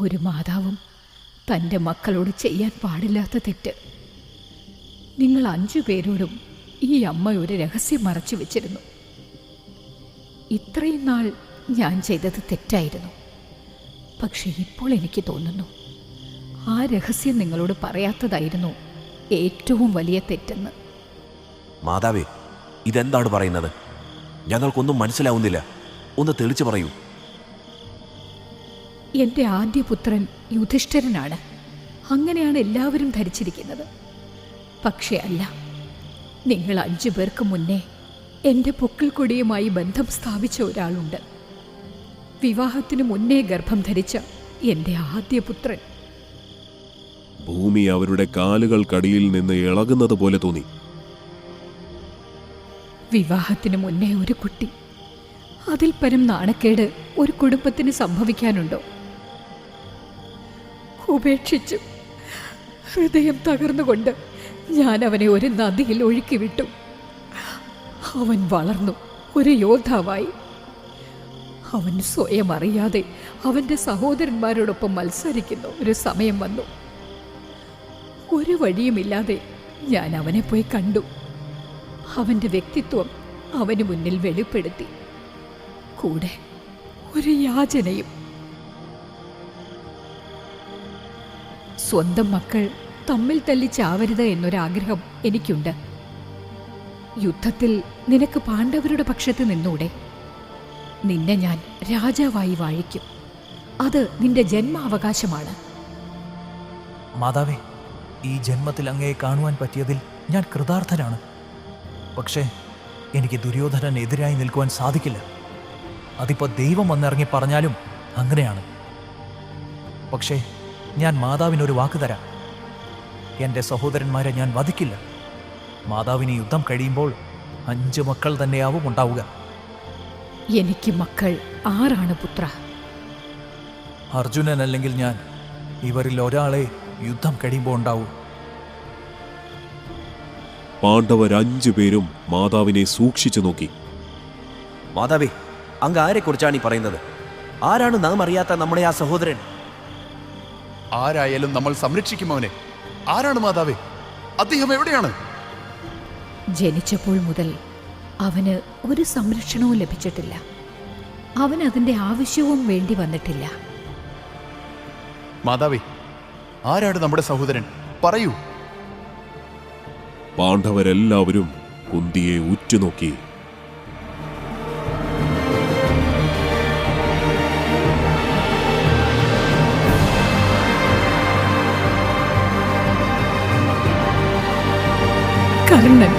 ഒരു മാതാവും തൻ്റെ മക്കളോട് ചെയ്യാൻ പാടില്ലാത്ത തെറ്റ്. നിങ്ങൾ 5 പേരോടും ഈ അമ്മ ഒരു രഹസ്യം മറച്ചു വെച്ചിരുന്നു. ഇത്രയും നാൾ ഞാൻ ചെയ്തത് തെറ്റായിരുന്നു. പക്ഷെ ഇപ്പോൾ എനിക്ക് തോന്നുന്നു ആ രഹസ്യം നിങ്ങളോട് പറയാത്തതായിരുന്നു ഏറ്റവും വലിയ തെറ്റെന്ന്. മാതാവേ, ഇതെന്താണ് പറയുന്നത്? ഞങ്ങൾക്കൊന്നും മനസ്സിലാവുന്നില്ല. ഒന്ന് തെളിച്ചു പറയൂ. എൻ്റെ ആദ്യ പുത്രൻ യുധിഷ്ഠിരനാണ്. അങ്ങനെയാണ് എല്ലാവരും ധരിച്ചിരിക്കുന്നത്. പക്ഷേ അല്ല. നിങ്ങൾ 5 പേർക്ക് മുന്നേ എൻ്റെ പൊക്കിൾക്കൊടിയുമായി ബന്ധം സ്ഥാപിച്ച ഒരാളുണ്ട്. വിവാഹത്തിന് മുന്നേ ഗർഭം ധരിച്ച എൻ്റെ ആദ്യ പുത്രൻ. ഭൂമി അവരുടെ കാലുകൾക്കടിയിൽ നിന്ന് ഇളകുന്നത് പോലെ തോന്നി. വിവാഹത്തിന് മുന്നേ ഒരു കുട്ടി. അതിൽ പരം നാണക്കേട് ഒരു കുടുംബത്തിന് സംഭവിക്കാനുണ്ടോ? ഉപേക്ഷിച്ചു. ഹൃദയം തകർന്നുകൊണ്ട് ഞാൻ അവനെ ഒരു നദിയിൽ ഒഴുക്കി വിട്ടു. അവൻ വളർന്നു ഒരു യോദ്ധാവായി. അവൻ സ്വയം അറിയാതെ അവൻ്റെ സഹോദരന്മാരോടൊപ്പം മത്സരിക്കുന്ന ഒരു സമയം വന്നു. ഒരു വഴിയുമില്ലാതെ ഞാൻ അവനെ പോയി കണ്ടു. അവൻ്റെ വ്യക്തിത്വം അവന് മുന്നിൽ വെളിപ്പെടുത്തി. കൂടെ ഒരു യാചനയും. സ്വന്തം മക്കൾ തമ്മിൽ തല്ലി ചാവരുത് എന്നൊരാഗ്രഹം എനിക്കുണ്ട്. യുദ്ധത്തിൽ നിനക്ക് പാണ്ഡവരുടെ പക്ഷത്ത് നിന്നൂടെ? നിന്നെ ഞാൻ രാജാവായി വാഴിക്കും. അത് നിന്റെ ജന്മാവകാശമാണ്. മാതാവേ, ഈ ജന്മത്തിൽ അങ്ങയെ കാണുവാൻ പറ്റിയതിൽ ഞാൻ കൃതാർത്ഥനാണ്. പക്ഷേ എനിക്ക് ദുര്യോധനനെതിരായി നിൽക്കുവാൻ സാധിക്കില്ല. അതിപ്പോൾ ദൈവം വന്നിറങ്ങി പറഞ്ഞാലും അങ്ങനെയാണ്. പക്ഷേ ഞാൻ മാതാവിനൊരു വാക്ക് തരാം. എൻ്റെ സഹോദരന്മാരെ ഞാൻ വധിക്കില്ല. മാതാവിന് യുദ്ധം കഴിയുമ്പോൾ 5 മക്കൾ തന്നെയാവും ഉണ്ടാവുക. എനിക്ക് മക്കൾ 6 പുത്ര. അർജുനൻ അല്ലെങ്കിൽ ഞാൻ, ഇവരിൽ ഒരാളെ യുദ്ധം കഴിയുമ്പോൾ ഉണ്ടാവൂ. പാണ്ഡവർ 5 പേരും മാതാവിനെ സൂക്ഷിച്ചു നോക്കി. മാതാവേ, അങ്ങ് ആരെക്കുറിച്ചാണ് ഈ പറയുന്നത്? ആരാണ് നാം അറിയാത്ത നമ്മുടെ ആ സഹോദരൻ? ആരായാലും നമ്മൾ സംരക്ഷിക്കും അവനെ. ആരാണ് മാതാവേ? അദ്ദേഹം എവിടെയാണ്? ജനിച്ചപ്പോൾ മുതൽ അവന് ഒരു സംരക്ഷണവും ലഭിച്ചിട്ടില്ല. അവന് അതിൻ്റെ ആവശ്യവും വേണ്ടി വന്നിട്ടില്ല. മാതാവേ, ആരാണ് നമ്മുടെ സഹോദരൻ? പറയൂ. പാണ്ഡവരെല്ലാവരും കുന്തിയെ ഉറ്റുനോക്കി. കർണൻ.